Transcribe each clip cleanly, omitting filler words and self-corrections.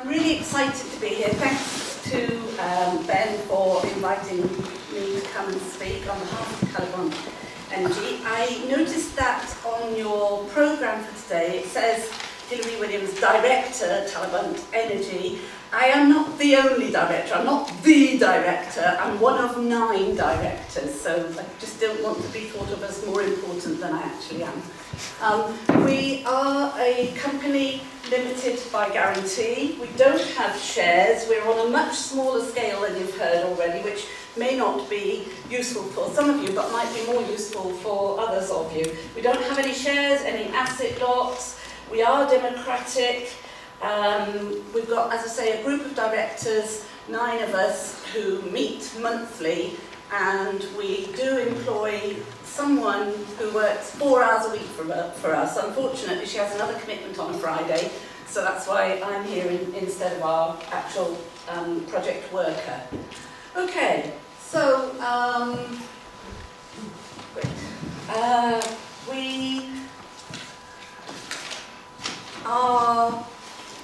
I'm really excited to be here. Thanks to Ben for inviting me to come and speak on behalf of Talybout-on-Usk Energy. I noticed that on your programme for today it says Hilary Williams, Director, Talybout-on-Usk Energy. I am not the only director, I'm not the director, I'm one of 9 directors, so I just don't want to be thought of as more important than I actually am. We are a company limited by guarantee. We don't have shares. We're on a much smaller scale than you've heard already, which may not be useful for some of you, but might be more useful for others of you. We don't have any shares, any asset lots. We are democratic. We've got, as I say, a group of directors, 9 of us, who meet monthly, and we do employ someone who works 4 hours a week for us. Unfortunately, she has another commitment on a Friday, so that's why I'm here instead of our actual project worker. Okay, so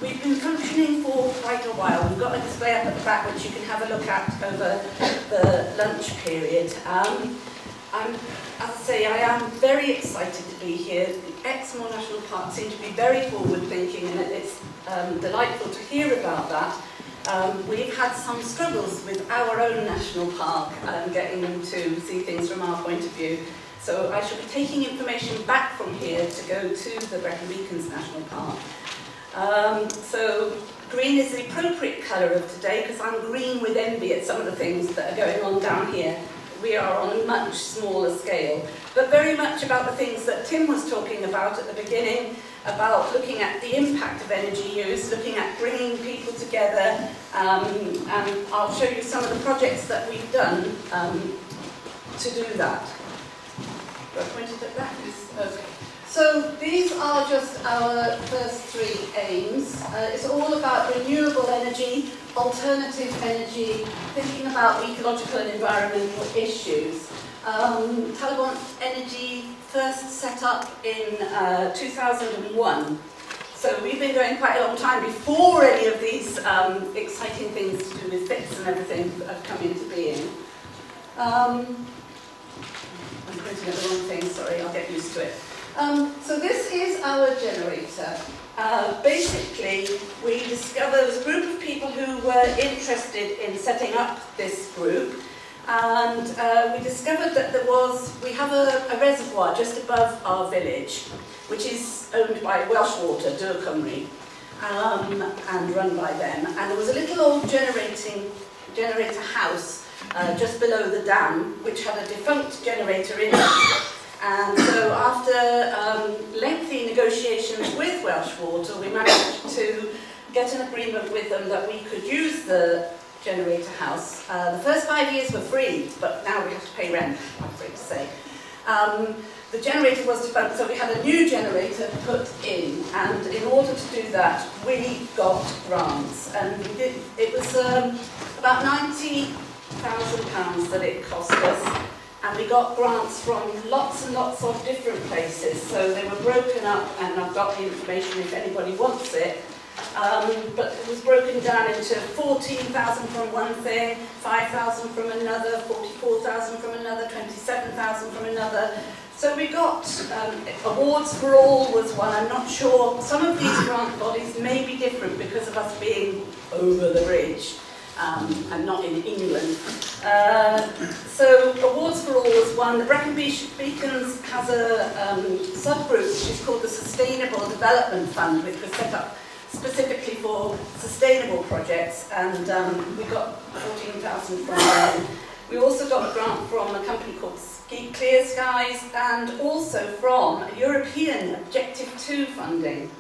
we've been functioning for quite a while. We've got a display up at the back which you can have a look at over the lunch period. As I say, I am very excited to be here. The Exmoor National Park seems to be very forward-thinking, and it's delightful to hear about that. We've had some struggles with our own national park getting them to see things from our point of view. So I shall be taking information back from here to go to the Brecon Beacons National Park. So green is the appropriate colour of today because I'm green with envy at some of the things that are going on down here. We are on a much smaller scale, but very much about the things that Tim was talking about at the beginning, about looking at the impact of energy use, looking at bringing people together, and I'll show you some of the projects that we've done to do that. Do I point it at that? Okay. So these are just our first 3 aims. It's all about renewable energy, alternative energy, thinking about ecological and environmental issues. Talybout-on-Usk Energy first set up in 2001. So we've been going quite a long time before any of these exciting things to do with FITs and everything have come into being. I'm printing at the wrong thing, sorry, I'll get used to it. So this is our generator. Basically, we discovered there was a group of people who were interested in setting up this group, and we discovered that we have a reservoir just above our village, which is owned by Welsh Water, Dŵr Cymru, and run by them. And there was a little old generator house just below the dam, which had a defunct generator in it. And so after lengthy negotiations with Welsh Water, we managed to get an agreement with them that we could use the generator house. The first 5 years were free, but now we have to pay rent, I'm afraid to say. The generator was defunct, so we had a new generator put in, and in order to do that, we got grants. And we did, it was about £90,000 that it cost us. And we got grants from lots and lots of different places, so they were broken up, and I've got the information if anybody wants it. But it was broken down into 14,000 from one thing, 5,000 from another, 44,000 from another, 27,000 from another. So we got awards for all was one. I'm not sure. Some of these grant bodies may be different because of us being over the bridge. And not in England. So Awards for All was one. The Brecon Beacons has a subgroup which is called the Sustainable Development Fund, which was set up specifically for sustainable projects, and we got 14,000 from them. We also got a grant from a company called Clear Skies, and also from European Objective 2 funding.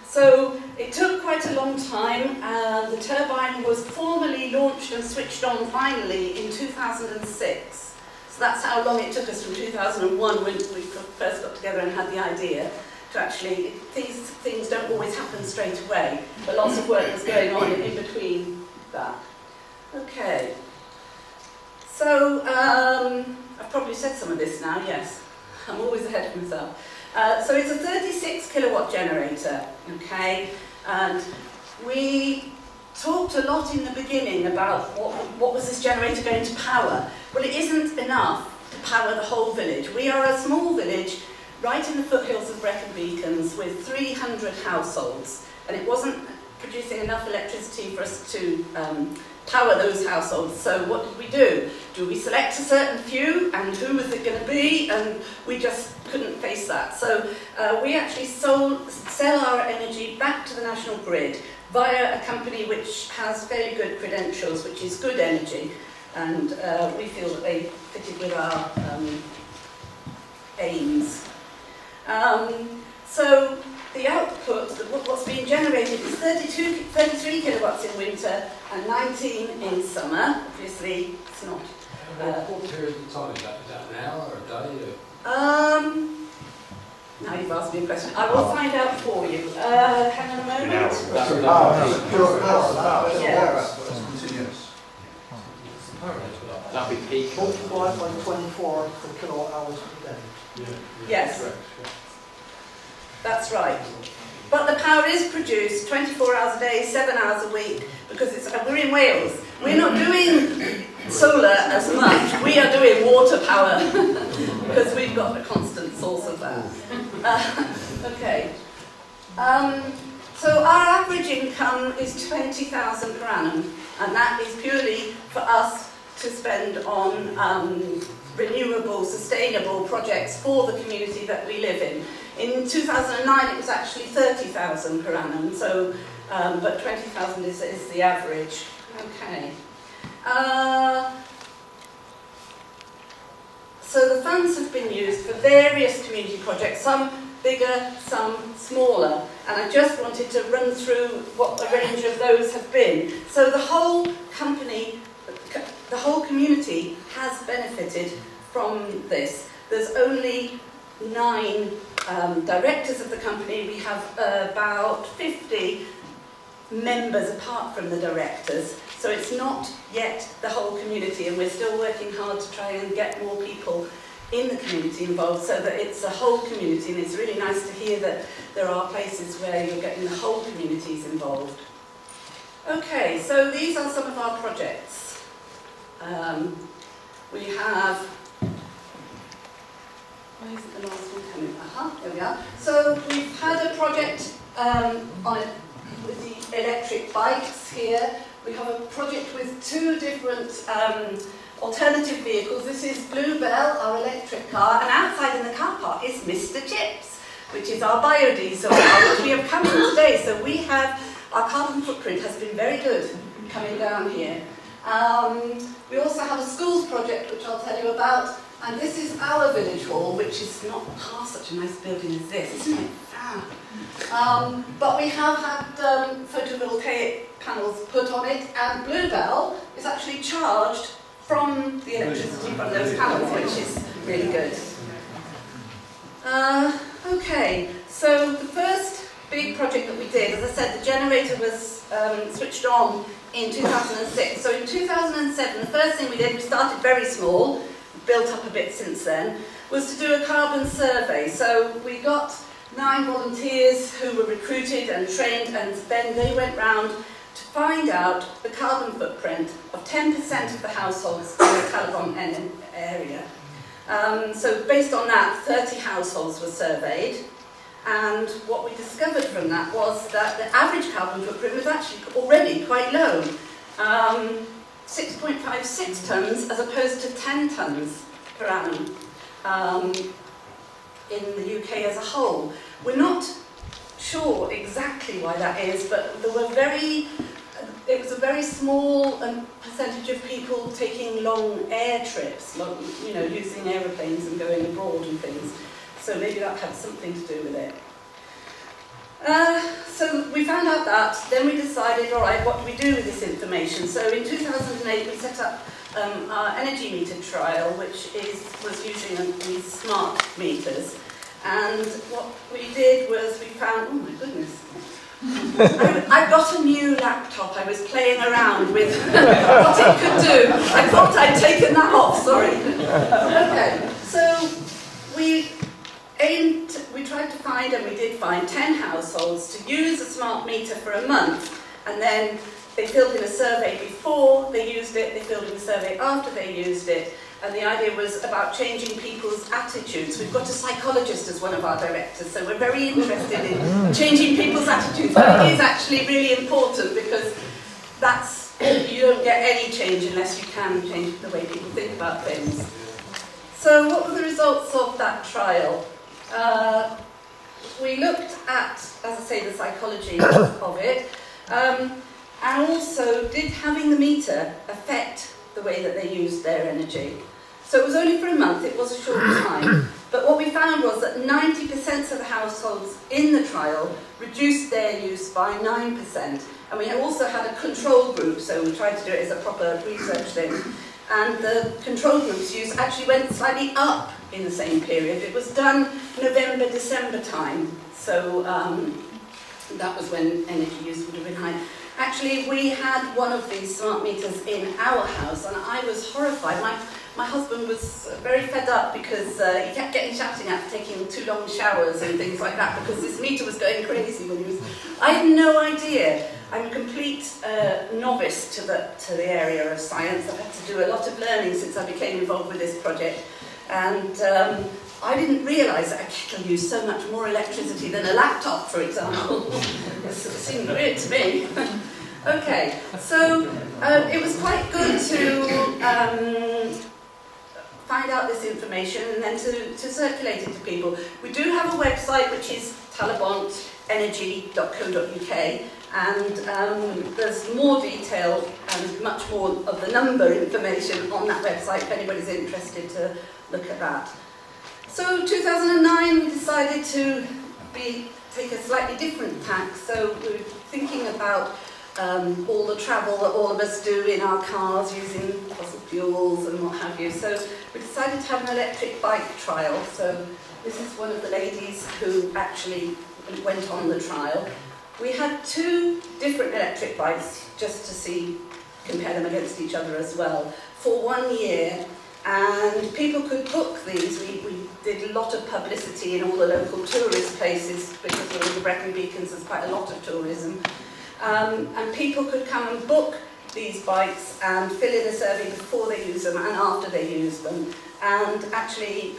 So it took quite a long time. The turbine was formally launched and switched on finally in 2006. So that's how long it took us from 2001 when we first got together and had the idea to actually, these things don't always happen straight away, but lots of work was going on in between that. Okay. So I've probably said some of this now, yes. I'm always ahead of myself. So it's a 36 kilowatt generator, okay, and we talked a lot in the beginning about what was this generator going to power. Well, it isn't enough to power the whole village. We are a small village right in the foothills of Brecon Beacons with 300 households, and it wasn't producing enough electricity for us to power those households. So what did we do? Do we select a certain few, and who was it going to be? And we just couldn't face that. So we actually sell our energy back to the national grid via a company which has fairly good credentials, which is Good Energy, and we feel that they fitted with our aims. So the output, what's being generated, is 33 kilowatts in winter and 19 in summer. Obviously, it's not. What period of time is that? Is that an hour or a day? Or? Now you've asked me a question. I will find out for you. Hang on a moment. That'll be peak. Multiplied by 24 for kilowatt hours per day. Yes. That's right. But the power is produced 24 hours a day, 7 hours a week, because we're in Wales. We're not doing solar as much. We are doing water power, because we've got a constant source of that. Okay. So our average income is 20,000 per annum, and that is purely for us to spend on renewable, sustainable projects for the community that we live in. In 2009, it was actually 30,000 per annum, so, but 20,000 is the average. Okay. So the funds have been used for various community projects, some bigger, some smaller, and I just wanted to run through what the range of those have been. So the whole company, the whole community has benefited from this. There's only 9 directors of the company. We have about 50 members apart from the directors, so it's not yet the whole community, and we're still working hard to try and get more people in the community involved so that it's a whole community, and it's really nice to hear that there are places where you're getting the whole communities involved. Okay, so these are some of our projects. We have, why isn't the last one coming? There we are. So we've had a project on it with the electric bikes here. We have a project with 2 different alternative vehicles. This is Bluebell, our electric car, and outside in the car park is Mr. Chips, which is our biodiesel car, which we have come in today. So we have, our carbon footprint has been very good coming down here. We also have a schools project, which I'll tell you about, and this is our village hall, which is not half such a nice building as this, isn't it? But we have had photovoltaic panels put on it, and Bluebell is actually charged from the electricity from those panels, which is really good. Okay, so the first big project that we did, as I said, the generator was switched on in 2006. So in 2007, the first thing we did, we started very small, built up a bit since then, was to do a carbon survey. So we got 9 volunteers who were recruited and trained, and then they went round to find out the carbon footprint of 10% of the households in the Talybout-on-Usk area. So based on that, 30 households were surveyed, and what we discovered from that was that the average carbon footprint was actually already quite low. 6.56 tonnes as opposed to 10 tonnes per annum in the UK as a whole. We're not sure exactly why that is, but there were it was a very small percentage of people taking long air trips, you know, using aeroplanes and going abroad and things. So maybe that had something to do with it. So we found out that, then we decided, all right, what do we do with this information? So in 2008 we set up our energy meter trial, which was using these smart meters. And what we did was we found, oh my goodness, I got a new laptop. I was playing around with what it could do. I thought I'd taken that off, sorry. Okay, so we tried to find, and we did find, 10 households to use a smart meter for a month, and then they filled in a survey before they used it, they filled in a survey after they used it, and the idea was about changing people's attitudes. We've got a psychologist as one of our directors, so we're very interested in changing people's attitudes, but it is actually really important because you don't get any change unless you can change the way people think about things. So what were the results of that trial? We looked at, as I say, the psychology of it, and also did having the meter affect the way that they used their energy. So it was only for a month, it was a short time, but what we found was that 90% of the households in the trial reduced their use by 9%. And we also had a control group, so we tried to do it as a proper research thing. And the control group's use actually went slightly up in the same period. It was done November, December time, so that was when energy use would have been high. Actually, we had one of these smart meters in our house, and I was horrified. My husband was very fed up because he kept getting shouting at taking too long showers and things like that because this meter was going crazy when he was... I had no idea. I'm a complete novice to the area of science. I've had to do a lot of learning since I became involved with this project. And I didn't realise that a kettle used so much more electricity than a laptop, for example. It seemed weird to me. Okay, so it was quite good to find out this information and then to circulate it to people. We do have a website which is Talybout-on-Usk.co.uk, and there's more detail and much more of the number information on that website if anybody's interested to look at that. So 2009 we decided to take a slightly different tack, so we were thinking about all the travel that all of us do in our cars using fossil fuels and what have you. So we decided to have an electric bike trial. So this is one of the ladies who actually went on the trial. We had 2 different electric bikes just to compare them against each other as well for 1 year. And people could book these. We did a lot of publicity in all the local tourist places because of the Brecon Beacons, there's quite a lot of tourism. And people could come and book these bikes and fill in a survey before they use them and after they use them. And actually,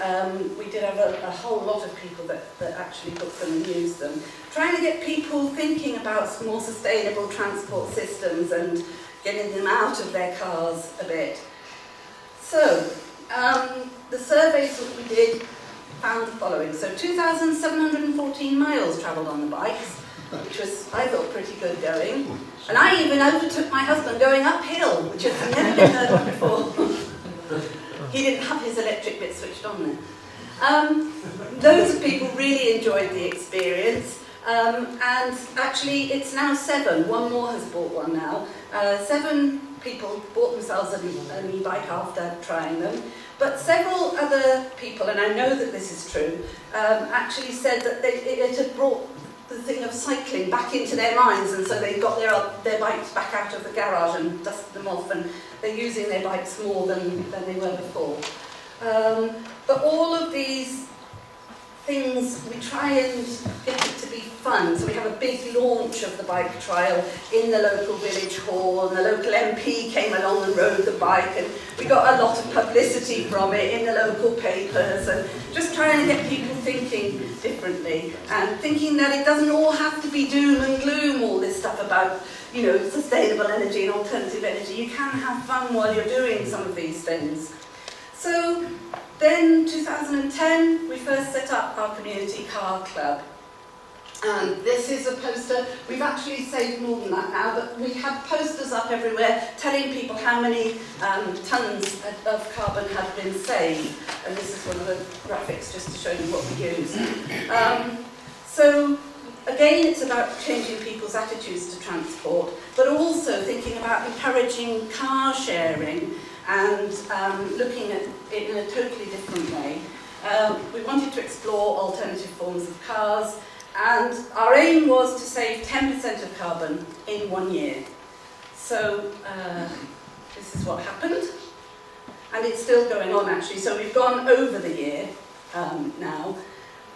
we did have a whole lot of people that actually booked them and used them. Trying to get people thinking about more sustainable transport systems and getting them out of their cars a bit. So, the surveys that we did found the following. So 2,714 miles travelled on the bikes, which was, I thought, pretty good going. And I even overtook my husband going uphill, which has never been heard of before. He didn't have his electric bit switched on then. Loads of people really enjoyed the experience. And actually, it's now 7. One more has bought one now. 7 people bought themselves an e-bike after trying them. But several other people, and I know that this is true, actually said that it had brought the thing of cycling back into their minds, and so they got their bikes back out of the garage and dusted them off, and they're using their bikes more than they were before. But all of these things, we try and get it to be fun. So we have a big launch of the bike trial in the local village hall, and the local MP came along and rode the bike, and we got a lot of publicity from it in the local papers, and just trying to get people thinking differently and thinking that it doesn't all have to be doom and gloom, all this stuff about, you know, sustainable energy and alternative energy. You can have fun while you're doing some of these things. So then, 2010, we first set up our community car club. And this is a poster. We've actually saved more than that now, but we had posters up everywhere telling people how many tons of carbon had been saved. And this is one of the graphics just to show you what we use. So again, it's about changing people's attitudes to transport, but also thinking about encouraging car sharing and looking at it in a totally different way. We wanted to explore alternative forms of cars, and our aim was to save 10% of carbon in 1 year. So this is what happened, and it's still going on actually. So we've gone over the year now.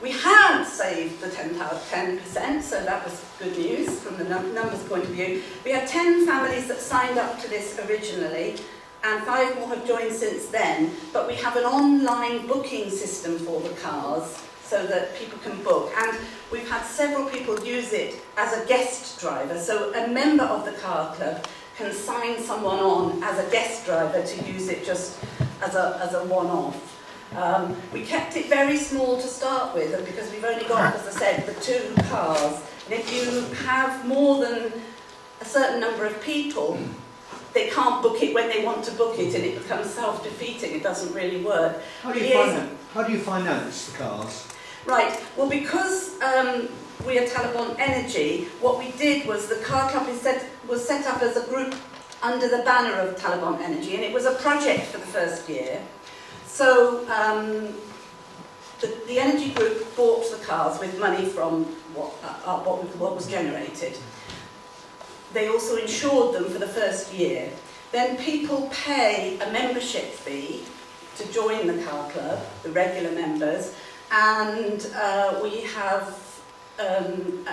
We had saved the 10%, so that was good news from the numbers point of view. We had 10 families that signed up to this originally, and 5 more have joined since then, but we have an online booking system for the cars so that people can book, and we've had several people use it as a guest driver, so a member of the car club can sign someone on as a guest driver to use it just as a one-off. We kept it very small to start with, and because we've only got, as I said, the 2 cars, and if you have more than a certain number of people, they can't book it when they want to book it, and it becomes self-defeating. It doesn't really work. How do you finance the cars? Right, well, because we are Talybout Energy, what we did was the car club was set up as a group under the banner of Talybout Energy, and it was a project for the first year. So the energy group bought the cars with money from what was generated. They also insured them for the first year. Then people pay a membership fee to join the car club, the regular members, and we have an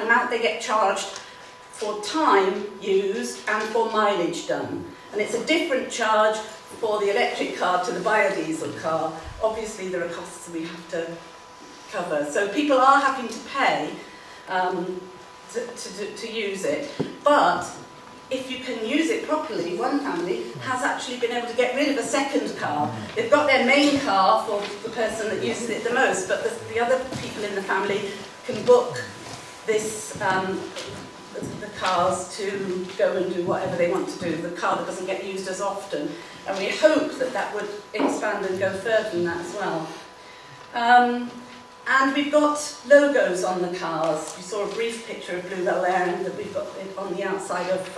amount they get charged for time used and for mileage done. And it's a different charge for the electric car to the biodiesel car. Obviously there are costs we have to cover. So people are having to pay to use it. But if you can use it properly, one family has actually been able to get rid of a second car. They've got their main car for the person that uses it the most, but the other people in the family can book this the cars to go and do whatever they want to do, the car that doesn't get used as often. And we hope that that would expand and go further than that as well. And we've got logos on the cars. You saw a brief picture of Bluebell there, and that we've got it on the outside of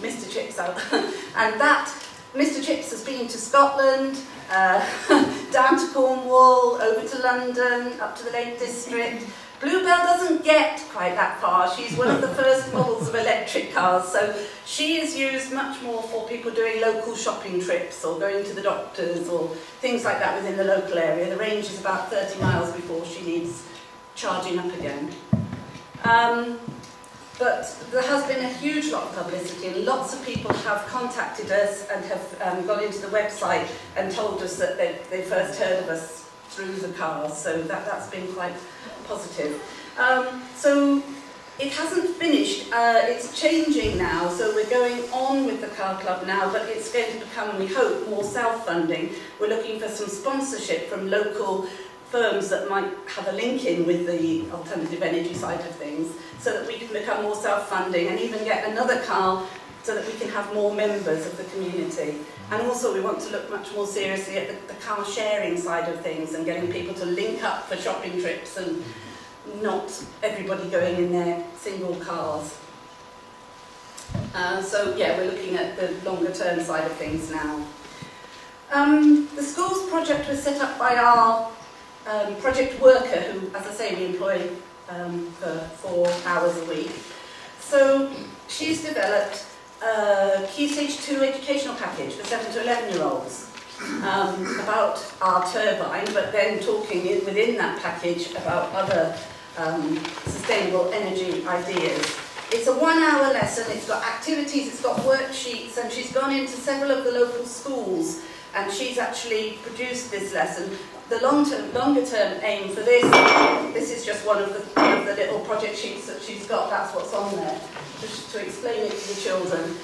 Mr. Chips out. And that, Mr. Chips has been to Scotland, down to Cornwall, over to London, up to the Lake District. Bluebell doesn't get quite that far. She's one of the first models of electric cars, so she is used much more for people doing local shopping trips or going to the doctors or things like that within the local area. The range is about 30 miles before she needs charging up again. But there has been a huge lot of publicity, and lots of people have contacted us and have gone into the website and told us that they first heard of us through the cars, so that's been quite positive. So it hasn't finished, it's changing now, so we're going on with the car club now, but it's going to become, we hope, more self-funding. We're looking for some sponsorship from local firms that might have a link in with the alternative energy side of things, so that we can become more self-funding and even get another car so that we can have more members of the community. And also we want to look much more seriously at the car sharing side of things and getting people to link up for shopping trips and not everybody going in their single cars. So yeah, we're looking at the longer term side of things now. The schools project was set up by our project worker who, as I say, we employ for 4 hours a week. So she's developed a Key Stage 2 educational package for 7 to 11-year-olds about our turbine, but then talking within that package about other sustainable energy ideas. It's a 1-hour lesson, it's got activities, it's got worksheets, and she's gone into several of the local schools and she's actually produced this lesson. The longer term aim for this is just one of the little project sheets that she's got, that's what's on there, just to explain it to the children.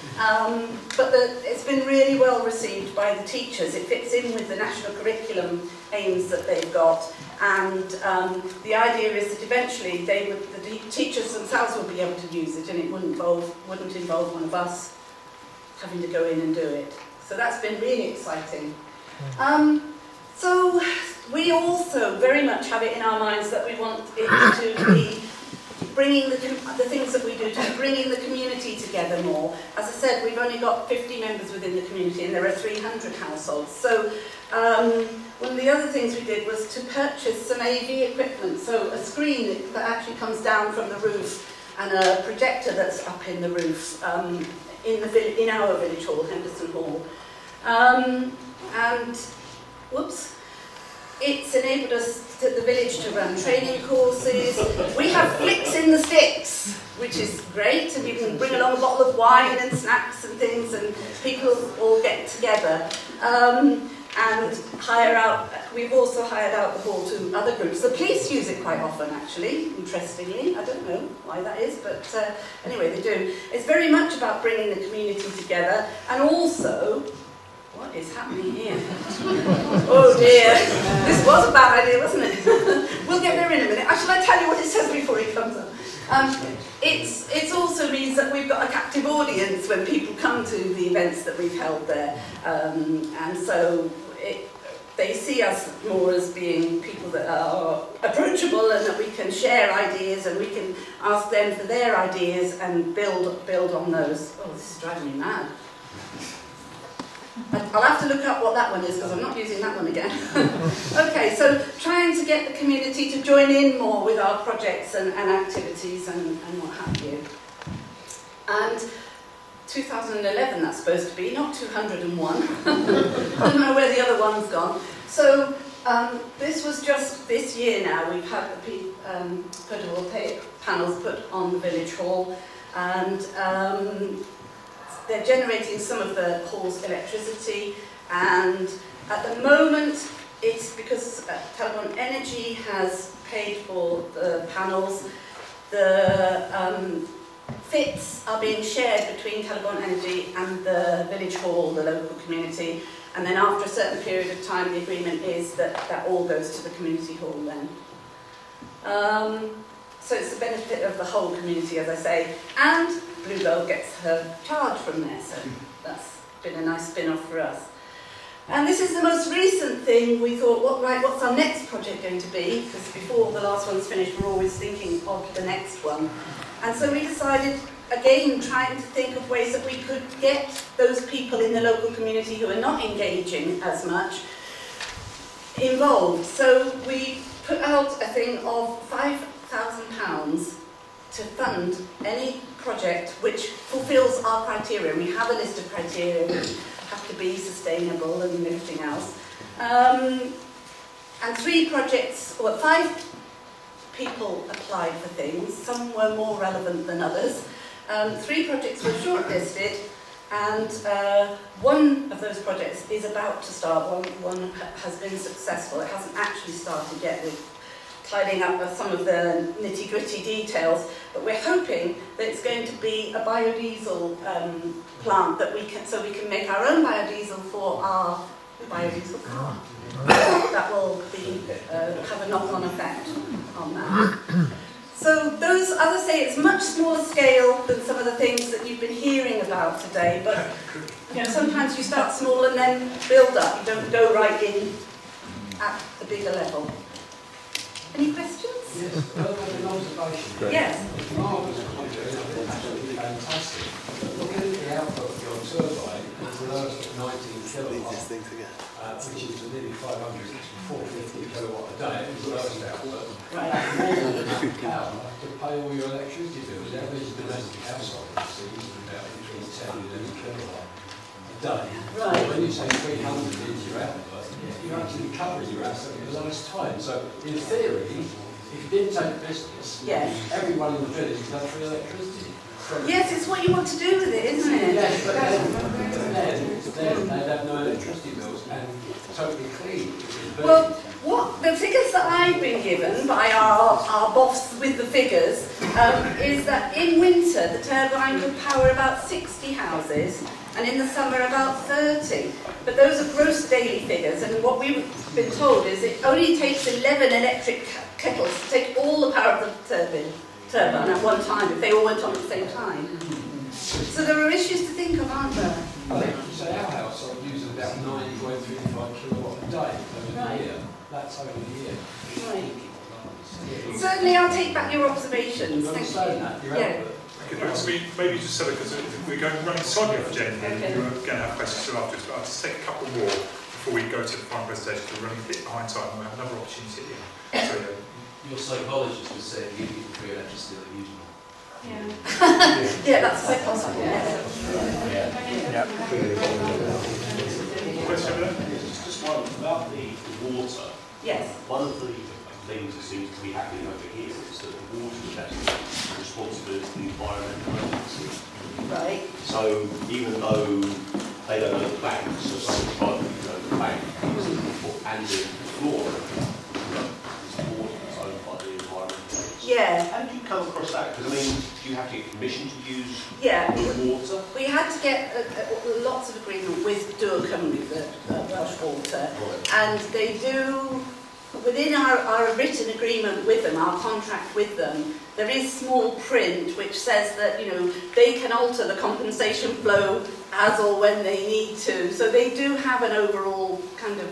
But it's been really well received by the teachers. It fits in with the national curriculum aims that they've got, and the idea is that eventually the teachers themselves will be able to use it, and it wouldn't involve one of us having to go in and do it. So that's been really exciting. So we also very much have it in our minds that we want it to be bringing the things that we do to be bringing the community together more. As I said, we've only got 50 members within the community and there are 300 households. So one of the other things we did was to purchase some AV equipment, so a screen that actually comes down from the roof and a projector that's up in the roof in our village hall, Henderson Hall. it's enabled us, the village, to run training courses. We have flicks in the sticks, which is great, and you can bring along a bottle of wine and snacks and things, and people all get together. And hire out, we've also hired out the hall to other groups. The police use it quite often, actually, interestingly. I don't know why that is, but anyway, they do. It's very much about bringing the community together, and also, what is happening here? Oh dear, this was a bad idea, wasn't it? We'll get there in a minute. Shall I tell you what it says before it comes up? It also means that we've got a captive audience when people come to the events that we've held there, and so they see us more as being people that are approachable, and that we can share ideas and we can ask them for their ideas and build on those. Oh, this is driving me mad. I'll have to look up what that one is, because I'm not using that one again. Okay, so trying to get the community to join in more with our projects and activities and what have you. And 2011 that's supposed to be, not 201. I don't know where the other one's gone. So this was just this year now. We've had the photovoltaic panels put on the village hall, and they're generating some of the hall's electricity, and at the moment it's because Talybout-on-Usk Energy has paid for the panels. The fits are being shared between Talybout-on-Usk Energy and the village hall, the local community, and then after a certain period of time the agreement is that that all goes to the community hall then. So it's the benefit of the whole community, as I say, and Bluebell gets her charge from there, so that's been a nice spin-off for us. And this is the most recent thing. We thought, what's our next project going to be? Because before the last one's finished, we're always thinking of the next one. And so we decided, again, trying to think of ways that we could get those people in the local community who are not engaging as much involved. So we put out a thing of £5,000 to fund any project which fulfills our criteria. We have a list of criteria which have to be sustainable and everything else. And 3 projects, or 5 people applied for things. Some were more relevant than others. 3 projects were shortlisted, and one of those projects is about to start. One has been successful. It hasn't actually started yet. We're tidying up some of the nitty-gritty details, but we're hoping that it's going to be a biodiesel plant that we can make our own biodiesel for our biodiesel car. That will be have a knock-on effect on that. So those, as I say, it's much smaller scale than some of the things that you've been hearing about today, but you know, sometimes you start small and then build up. You don't go right in at the bigger level. Any questions? Yes, an observation. Yes. It's a marvellous project, absolutely fantastic. Looking at the output of your turbine, it's the lowest at 19 kilowatts, which is nearly 450 kilowatt a day. It's the lowest output. Right. More than enough power to pay all your electricity bills. The average domestic household is about between 10 and 11 kilowatt a day. Right. When you say 300 is your output, you're actually covering your asset at the lowest time. So, in theory, if you didn't take business, yes, everyone in the village would have free electricity. Yes, it's what you want to do with it, isn't it? Yes, but then they'd have no electricity bills and totally clean. Well, what the figures that I've been given by our boss with the figures is that in winter the turbine could power about 60 houses, and in the summer about 30. But those are gross daily figures, and what we've been told is it only takes 11 electric kettles to take all the power of the turbine at one time, if they all went on at the same time. So there are issues to think of, aren't there? I think you say our household uses about 9.35 kilowatt a day over the year. That's over the year. Right. Certainly, I'll take back your observations. Thank you. Yeah. Okay, so maybe just have because we're going running slightly off agenda, and we're going to have questions afterwards, but I'll just take a couple more before we go to the final presentation. We're running a bit behind time, and we'll have another opportunity at the end. Your psychologist was saying you need free electricity that you use. Yeah. Yeah, that's quite possible. Question over there? Just one about the water. Yes. One of the things that seems to be happening over here is that the water is actually the responsibility of the environmental agency. Right. So even though they don't know the banks, so sometimes you know the bank and the floor, it's water that's owned by the environmental agency. Yeah. How did you come across that? Because I mean, do you have to get permission to use Yeah. the water? We had to get lots of agreement with Dŵr Cymru, the Welsh Water, Right. and they do, within our written agreement with them, our contract with them, there is small print which says that, you know, they can alter the compensation flow as or when they need to. So they do have an overall kind of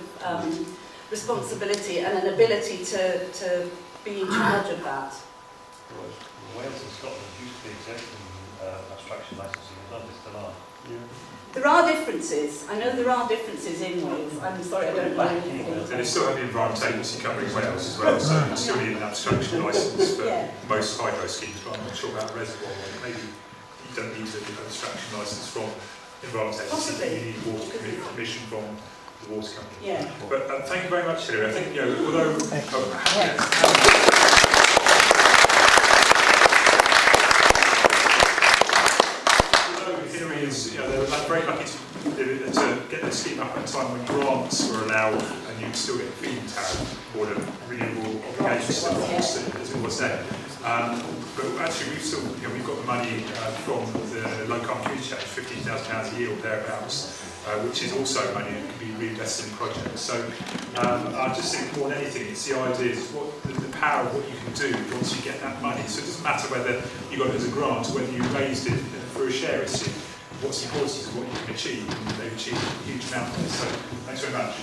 responsibility and an ability to be in charge of that. Wales and Scotland used to be exempt from abstraction licensing, and none still are. There are differences. I know there are differences in Wales. I'm sorry, I don't know anything. And they still have the environmental agency covering Wales as well, so you still need an abstraction licence for most hydro schemes, but I'm not sure about reservoir. Maybe you don't need an abstraction licence from the environmental agency, Possibly. you need water permission from the water company. Yeah. But thank you very much, Hilary. I think, you know, although Hilary is, you know, they're very lucky to get their scheme up at a time when grants were allowed and you still get the feed-in tariff or the renewable obligations, as it was then. But actually, we've got the money from the Low Carbon Festival, £15,000 a year or thereabouts, which is also money that can be reinvested in projects. So I just think more than anything, it's the idea, is the power of what you can do once you get that money. So it doesn't matter whether you got it as a grant or whether you raised it for a share issue. What's important is what you can achieve, and they've achieved a huge amount of it. So thanks very much.